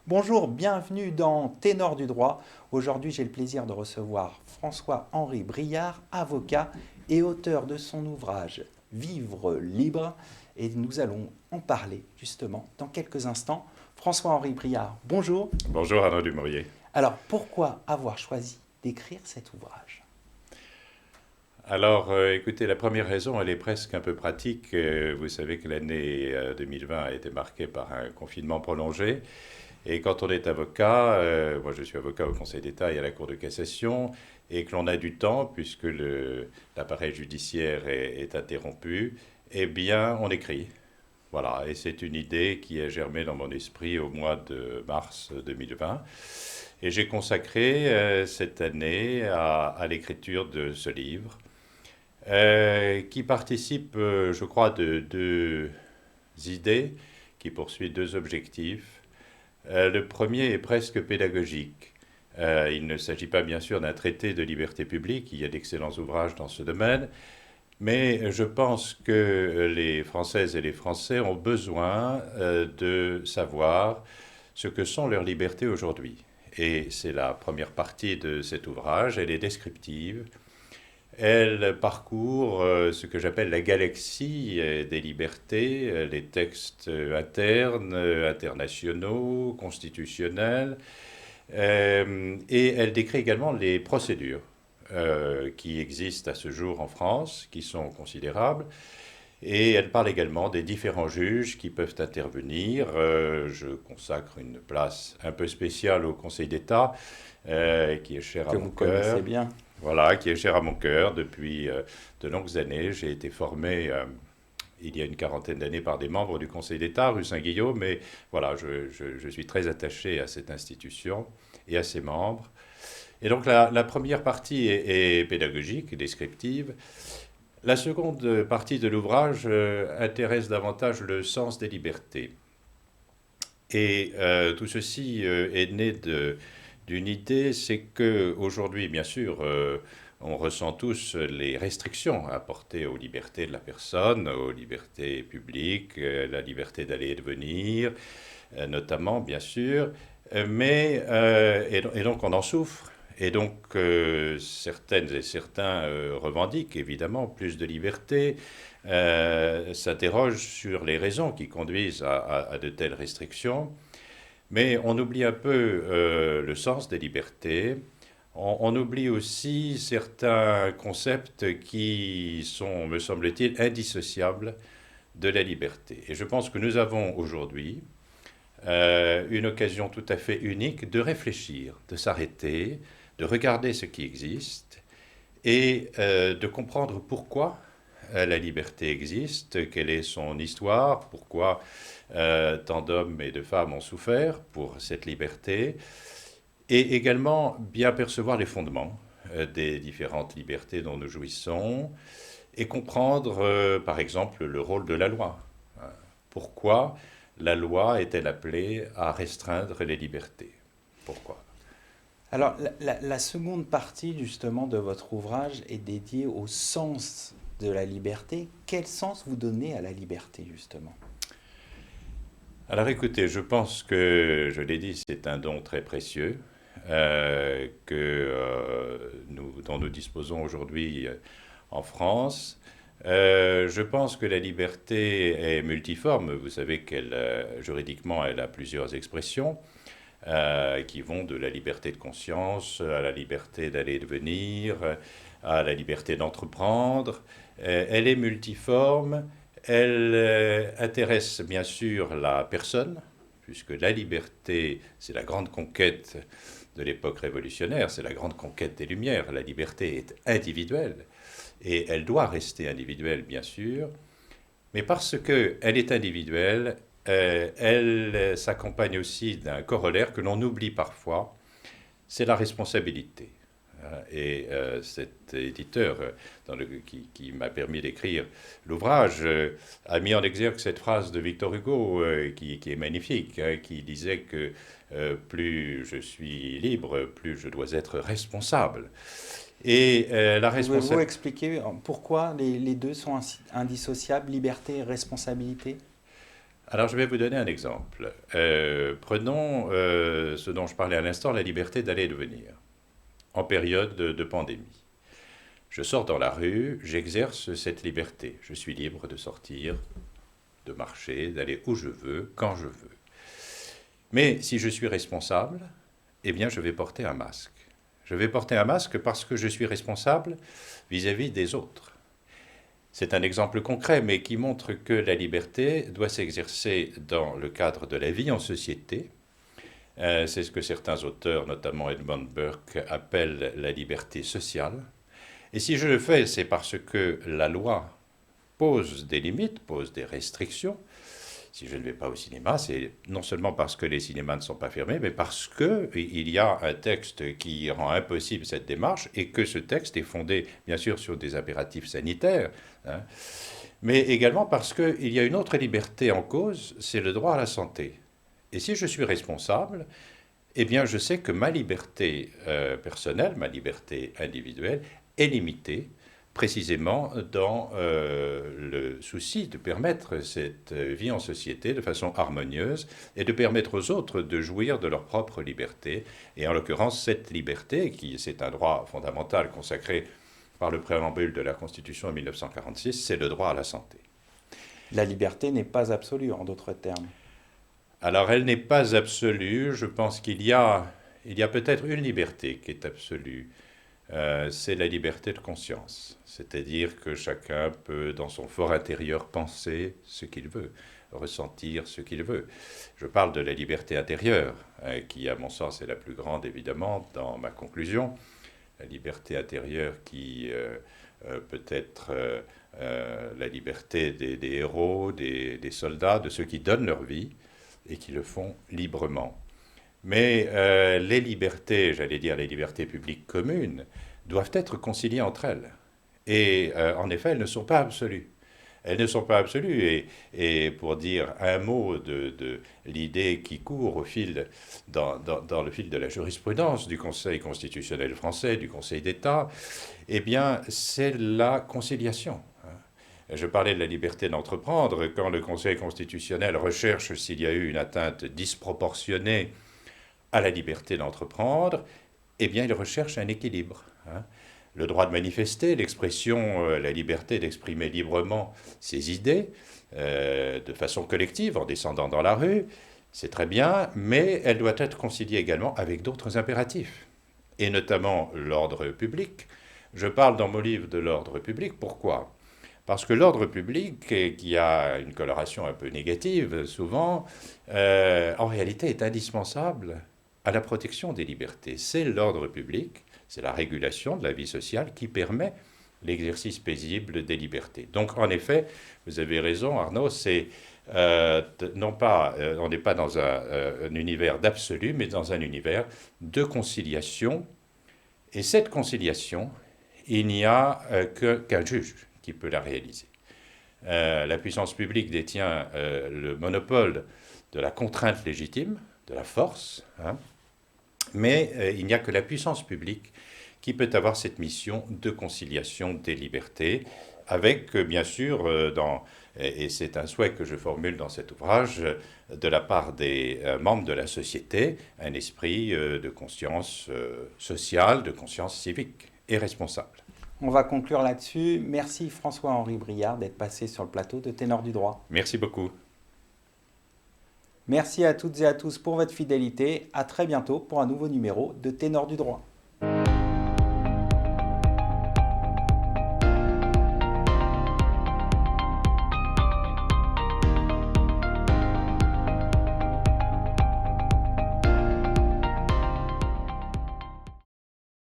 Bonjour, bienvenue dans Ténor du droit. Aujourd'hui, j'ai le plaisir de recevoir François-Henri Briard, avocat et auteur de son ouvrage Vivre libre. Et nous allons en parler justement dans quelques instants. François-Henri Briard, bonjour. Bonjour Arnaud Dumouriez. Alors, pourquoi avoir choisi d'écrire cet ouvrage? Alors, écoutez, la première raison, elle est presque un peu pratique. Vous savez que l'année 2020 a été marquée par un confinement prolongé. Et quand on est avocat, moi je suis avocat au Conseil d'État et à la Cour de cassation, et que l'on a du temps, puisque l'appareil judiciaire est interrompu, eh bien, on écrit. Voilà, et c'est une idée qui a germé dans mon esprit au mois de mars 2020. Et j'ai consacré cette année à l'écriture de ce livre, qui participe, je crois, de deux idées, qui poursuit deux objectifs. Le premier est presque pédagogique. Il ne s'agit pas bien sûr d'un traité de liberté publique, il y a d'excellents ouvrages dans ce domaine, mais je pense que les Françaises et les Français ont besoin de savoir ce que sont leurs libertés aujourd'hui. Et c'est la première partie de cet ouvrage, elle est descriptive. Elle parcourt ce que j'appelle la galaxie des libertés, les textes internes, internationaux, constitutionnels, et elle décrit également les procédures qui existent à ce jour en France, qui sont considérables, et elle parle également des différents juges qui peuvent intervenir. Je consacre une place un peu spéciale au Conseil d'État, qui est cher à Que mon vous connaissez cœur. bien. Voilà, qui est cher à mon cœur depuis de longues années. J'ai été formé il y a une quarantaine d'années par des membres du Conseil d'État, rue Saint-Guillaume, mais voilà, je suis très attaché à cette institution et à ses membres. Et donc la première partie est pédagogique, descriptive. La seconde partie de l'ouvrage intéresse davantage le sens des libertés. Et tout ceci est né d'une idée, c'est qu'aujourd'hui, bien sûr, on ressent tous les restrictions apportées aux libertés de la personne, aux libertés publiques, la liberté d'aller et de venir, notamment, bien sûr, et donc on en souffre. Et donc certaines et certains revendiquent évidemment plus de liberté, s'interrogent sur les raisons qui conduisent à de telles restrictions. Mais on oublie un peu le sens des libertés. On oublie aussi certains concepts qui sont, me semble-t-il, indissociables de la liberté. Et je pense que nous avons aujourd'hui une occasion tout à fait unique de réfléchir, de s'arrêter, de regarder ce qui existe et de comprendre pourquoi la liberté existe, quelle est son histoire, pourquoi tant d'hommes et de femmes ont souffert pour cette liberté, et également bien percevoir les fondements des différentes libertés dont nous jouissons, et comprendre par exemple le rôle de la loi. Pourquoi la loi est-elle appelée à restreindre les libertés? Pourquoi? Alors, la seconde partie justement de votre ouvrage est dédiée au sens de la liberté. Quel sens vous donnez à la liberté justement? Alors écoutez, je pense que, je l'ai dit, c'est un don très précieux dont nous disposons aujourd'hui en France. Je pense que la liberté est multiforme. Vous savez qu'elle, juridiquement, elle a plusieurs expressions qui vont de la liberté de conscience à la liberté d'aller et de venir, à la liberté d'entreprendre. Elle est multiforme. Elle intéresse bien sûr la personne, puisque la liberté, c'est la grande conquête de l'époque révolutionnaire, c'est la grande conquête des Lumières. La liberté est individuelle, et elle doit rester individuelle, bien sûr, mais parce qu'elle est individuelle, elle s'accompagne aussi d'un corollaire que l'on oublie parfois, c'est la responsabilité. Et cet éditeur qui m'a permis d'écrire l'ouvrage a mis en exergue cette phrase de Victor Hugo qui est magnifique, hein, qui disait que plus je suis libre, plus je dois être responsable. Et la Pouvez-vous responsabilité... expliquer pourquoi les deux sont indissociables, liberté et responsabilité? Alors, je vais vous donner un exemple. Prenons ce dont je parlais à l'instant, la liberté d'aller et de venir, en période de pandémie. Je sors dans la rue, j'exerce cette liberté. Je suis libre de sortir, de marcher, d'aller où je veux, quand je veux. Mais si je suis responsable, eh bien, je vais porter un masque. Je vais porter un masque parce que je suis responsable vis-à-vis des autres. C'est un exemple concret, mais qui montre que la liberté doit s'exercer dans le cadre de la vie en société. C'est ce que certains auteurs, notamment Edmund Burke, appellent la liberté sociale. Et si je le fais, c'est parce que la loi pose des limites, pose des restrictions. Si je ne vais pas au cinéma, c'est non seulement parce que les cinémas ne sont pas fermés, mais parce qu'il y a un texte qui rend impossible cette démarche et que ce texte est fondé, bien sûr, sur des impératifs sanitaires, hein, mais également parce qu'il y a une autre liberté en cause, c'est le droit à la santé. Et si je suis responsable, eh bien, je sais que ma liberté personnelle, ma liberté individuelle, est limitée précisément dans le souci de permettre cette vie en société de façon harmonieuse et de permettre aux autres de jouir de leur propre liberté. Et en l'occurrence, cette liberté, qui c'est un droit fondamental consacré par le préambule de la Constitution en 1946, c'est le droit à la santé. La liberté n'est pas absolue, en d'autres termes. Alors, elle n'est pas absolue. Je pense qu'il y a peut-être une liberté qui est absolue. C'est la liberté de conscience. C'est-à-dire que chacun peut, dans son fort intérieur, penser ce qu'il veut, ressentir ce qu'il veut. Je parle de la liberté intérieure, qui, à mon sens, est la plus grande, évidemment, dans ma conclusion. La liberté intérieure qui peut être la liberté des héros, des soldats, de ceux qui donnent leur vie et qui le font librement. Mais les libertés, j'allais dire les libertés publiques communes, doivent être conciliées entre elles. Et en effet, elles ne sont pas absolues. Elles ne sont pas absolues. Et pour dire un mot de l'idée qui court dans le fil de la jurisprudence du Conseil constitutionnel français, du Conseil d'État, eh bien, c'est la conciliation. Je parlais de la liberté d'entreprendre. Quand le Conseil constitutionnel recherche s'il y a eu une atteinte disproportionnée à la liberté d'entreprendre, eh bien, il recherche un équilibre. Le droit de manifester, l'expression, la liberté d'exprimer librement ses idées, de façon collective, en descendant dans la rue, c'est très bien, mais elle doit être conciliée également avec d'autres impératifs, et notamment l'ordre public. Je parle dans mon livre de l'ordre public. Pourquoi ? Parce que l'ordre public, qui a une coloration un peu négative souvent, en réalité est indispensable à la protection des libertés. C'est l'ordre public, c'est la régulation de la vie sociale qui permet l'exercice paisible des libertés. Donc en effet, vous avez raison Arnaud, c'est non pas, on n'est pas dans un univers d'absolu, mais dans un univers de conciliation. Et cette conciliation, il n'y a qu'un juge qui peut la réaliser. La puissance publique détient le monopole de la contrainte légitime, de la force, mais il n'y a que la puissance publique qui peut avoir cette mission de conciliation des libertés, avec bien sûr, et c'est un souhait que je formule dans cet ouvrage, de la part des membres de la société, un esprit de conscience sociale, de conscience civique et responsable. On va conclure là-dessus. Merci François-Henri Briard d'être passé sur le plateau de Ténor du droit. Merci beaucoup. Merci à toutes et à tous pour votre fidélité. À très bientôt pour un nouveau numéro de Ténor du droit.